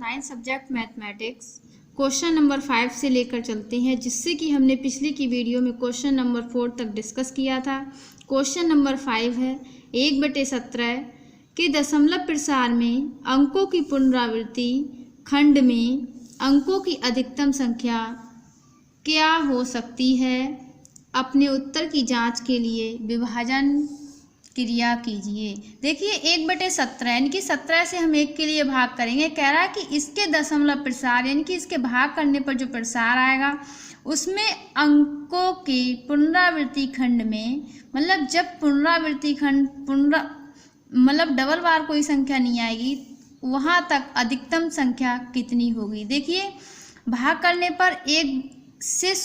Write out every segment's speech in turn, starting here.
9 subject mathematics question number 5 से लेकर चलते हैं, जिससे कि हमने पिछले की वीडियो में क्वेश्चन नंबर 4 तक डिस्कस किया था। क्वेश्चन नंबर 5 है 1/17 के दशमलव प्रसार में अंकों की पुनरावृत्ति खंड में अंकों की अधिकतम संख्या क्या हो सकती है। अपने उत्तर की जांच के लिए विभाजन क्रिया कीजिए। देखिए 1/17 यानी कि 17 से हम 1 के लिए भाग करेंगे। कह रहा है कि इसके दशमलव प्रसार यानी कि इसके भाग करने पर जो प्रसार आएगा उसमें अंकों की पुनरावृत्ति खंड में, मतलब जब पुनरावृत्ति खंड मतलब डबल बार कोई संख्या नहीं आएगी, वहाँ तक अधिकतम संख्या कितनी होगी। देखिए भाग करने पर 1 से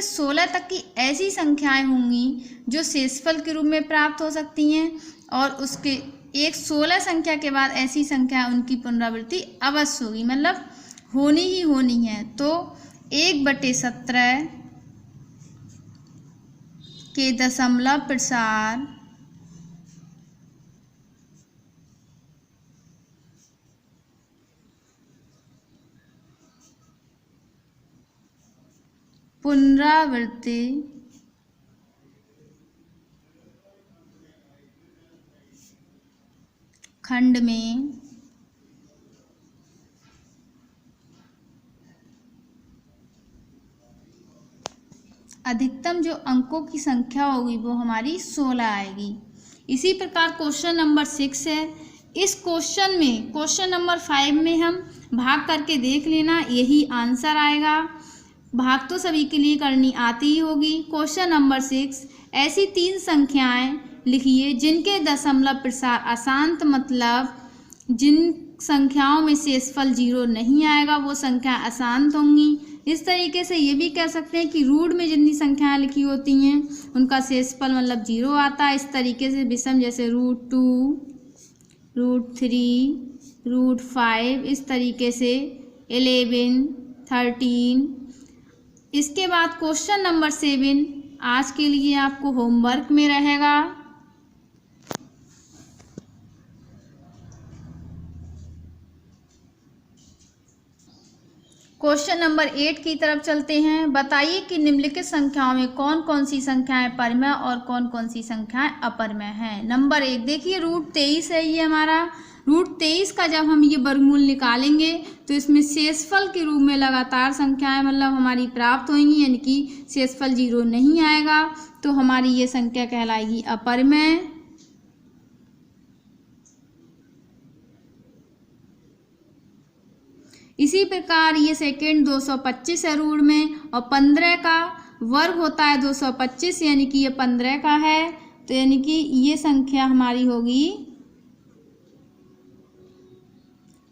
16 तक की ऐसी संख्याएं होंगी जो शेषफल के रूप में प्राप्त हो सकती हैं, और उसके 16 संख्या के बाद ऐसी संख्या उनकी पुनरावृत्ति अवश्य होगी, मतलब होनी ही होनी है। तो 1/17 के दशमलव प्रसार पुनरावृत्ति खंड में अधिकतम जो अंकों की संख्या होगी वो हमारी 16 आएगी। इसी प्रकार क्वेश्चन नंबर 6 है। इस क्वेश्चन में क्वेश्चन नंबर 5 में हम भाग करके देख लेना, यही आंसर आएगा। भाग तो सभी के लिए करनी आती ही होगी। क्वेश्चन नंबर 6, ऐसी 3 संख्याएं लिखिए जिनके दशमलव प्रसार अशांत, मतलब जिन संख्याओं में शेषफल 0 नहीं आएगा वो संख्या अशांत होंगी। इस तरीके से ये भी कह सकते हैं कि रूट में जितनी संख्याएं लिखी होती हैं उनका शेषफल मतलब 0 आता है। इस तरीके से विषम जैसे √2, √3, √5, इस तरीके से 11, 13। इसके बाद क्वेश्चन नंबर 7 आज के लिए आपको होमवर्क में रहेगा। क्वेश्चन नंबर 8 की तरफ चलते हैं। बताइए कि निम्नलिखित संख्याओं में कौन कौन सी संख्याएं परिमेय और कौन कौन सी संख्याएं अपरिमेय हैं। नंबर 1 देखिए √23 है ये हमारा। √23 का जब हम ये वर्गमूल निकालेंगे तो इसमें शेषफल के रूप में लगातार संख्याएं मतलब हमारी प्राप्त होंगी, यानी कि शेषफल 0 नहीं आएगा, तो हमारी ये संख्या कहलाएगी अपरिमेय। इसी प्रकार ये सेकेंड 225 है रूट में, और 15 का वर्ग होता है 225, यानी कि ये 15 का है, तो यानी कि ये संख्या हमारी होगी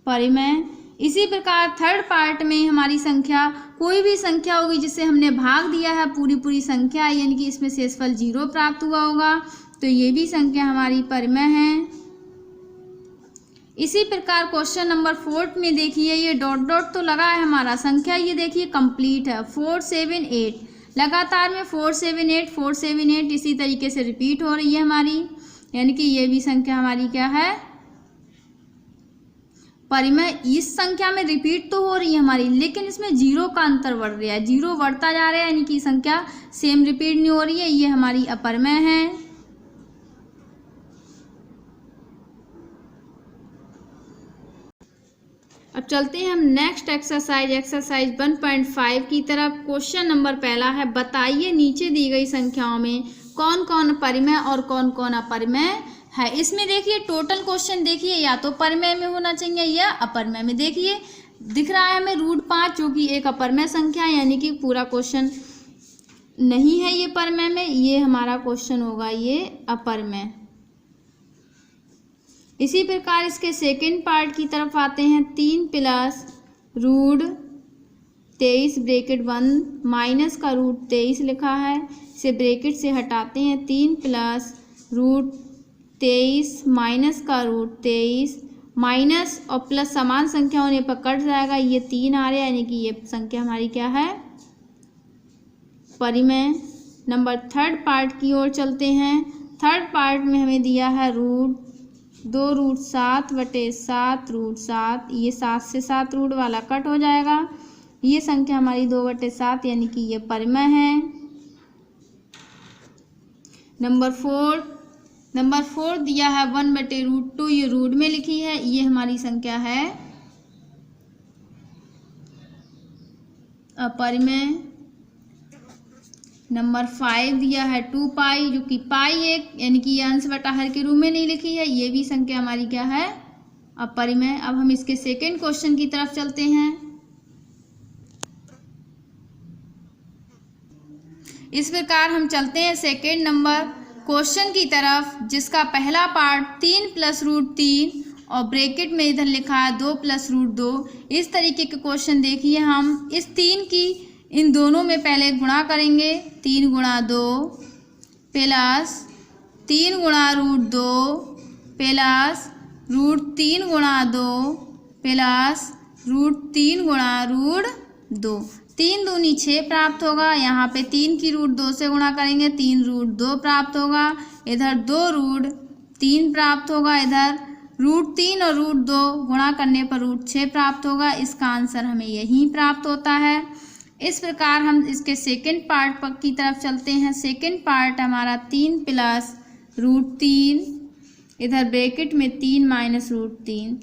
परिमेय। इसी प्रकार थर्ड पार्ट में हमारी संख्या कोई भी संख्या होगी जिसे हमने भाग दिया है पूरी संख्या, यानी कि इसमें शेषफल 0 प्राप्त हुआ होगा, तो ये भी संख्या हमारी परिमेय है। इसी प्रकार क्वेश्चन नंबर 4 में देखिए ये डॉट तो लगा है हमारा, संख्या ये देखिए कंप्लीट है 4 7 8, लगातार में 4 7 8 4 7 8 इसी तरीके से रिपीट हो रही है हमारी, यानी कि ये भी संख्या हमारी क्या है परिमेय। इस संख्या में रिपीट तो हो रही है हमारी, लेकिन इसमें 0 का अंतर बढ़ रहा है, 0 बढ़ता जा रहा है, यानी कि संख्या सेम रिपीट नहीं हो रही है, ये हमारी अपरिमेय है। अब चलते हैं हम नेक्स्ट एक्सरसाइज 1.5 की तरफ। क्वेश्चन नंबर पहला है, बताइए नीचे दी गई संख्याओं में कौन कौन परिमेय और कौन कौन अपरिमेय है। इसमें देखिए टोटल क्वेश्चन देखिए या तो परिमेय में होना चाहिए या अपरिमेय में। देखिए दिख रहा है हमें √5 जो कि एक अपरिमेय संख्या है, यानी कि पूरा क्वेश्चन नहीं है ये परिमेय में, ये हमारा क्वेश्चन होगा ये अपरिमेय। इसी प्रकार इसके सेकेंड पार्ट की तरफ आते हैं। 3 + √23 ब्रैकेट 1 माइनस का √23 लिखा है, इसे ब्रैकेट से हटाते हैं। 3 + √23 माइनस का √23 माइनस और प्लस समान संख्या होने पर कट जाएगा, ये 3 आ रहा है, यानी कि ये संख्या हमारी क्या है परिमेय। नंबर थर्ड पार्ट की ओर चलते हैं। थर्ड पार्ट में हमें दिया है 2√7/7 ये 7 से 7 रूट वाला कट हो जाएगा। ये संख्या हमारी 2/7 यानी कि ये परिमेय है। नंबर 4 दिया है 1/√2, ये रूट में लिखी है, ये हमारी संख्या है अपरिमेय। नंबर 5 दिया है 2π, जो कि पाई एक यानी कि ये अंश बटा हर के रूप में नहीं लिखी है, ये भी संख्या हमारी क्या है अपरिमेय। अब हम इसके सेकंड क्वेश्चन की तरफ चलते हैं। इस प्रकार हम चलते हैं सेकंड नंबर क्वेश्चन की तरफ, जिसका पहला पार्ट 3+√3 और ब्रैकेट में इधर लिखा है 2+√2। इस तरीके के क्वेश्चन देखिए, हम इस 3 की इन दोनों में पहले गुणा करेंगे। 3 × 2 प्लस 3 × √2 प्लस √3 × 2 प्लस √3 × √2। 3 दूनी 6 प्राप्त होगा। यहाँ पे 3 की √2 से गुणा करेंगे, 3 √2 प्राप्त होगा। इधर 2 √3 प्राप्त होगा। इधर √3 और √2 गुणा करने पर √6 प्राप्त होगा। इसका आंसर हमें यही प्राप्त होता है। इस प्रकार हम इसके सेकंड पार्ट की तरफ चलते हैं। सेकंड पार्ट हमारा 3 + √3, इधर ब्रैकेट में 3 - √3।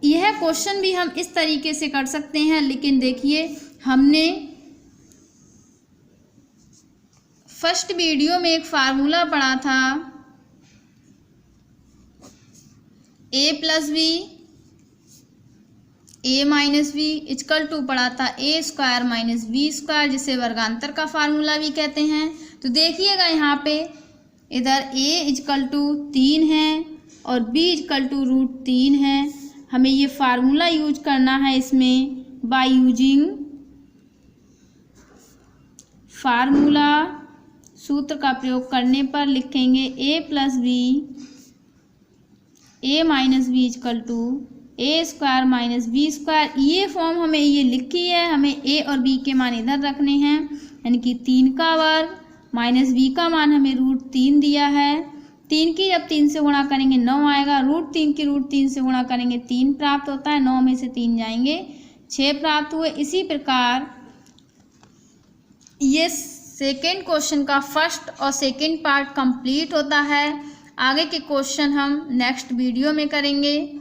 यह क्वेश्चन भी हम इस तरीके से कर सकते हैं, लेकिन देखिए हमने फर्स्ट वीडियो में एक फार्मूला पढ़ा था a + b a - b = पढ़ा था a² - b², जिसे वर्गांतर का फार्मूला भी कहते हैं। तो देखिएगा यहाँ पे इधर a = 3 है और b = √3 है। हमें ये फार्मूला यूज करना है इसमें। बाय यूजिंग फार्मूला, सूत्र का प्रयोग करने पर लिखेंगे a + b a - b = a² - b²। ये फॉर्म हमें ये लिखी है। हमें a और b के मान इधर रखने हैं, यानी कि 3 का वर्ग माइनस b का मान हमें √3 दिया है। 3 की जब 3 से गुणा करेंगे 9 आएगा। √3 की √3 से गुणा करेंगे 3 प्राप्त होता है। 9 में से 3 जाएंगे 6 प्राप्त हुए। इसी प्रकार ये सेकेंड क्वेश्चन का फर्स्ट और सेकेंड पार्ट कंप्लीट होता है। आगे के क्वेश्चन हम नेक्स्ट वीडियो में करेंगे।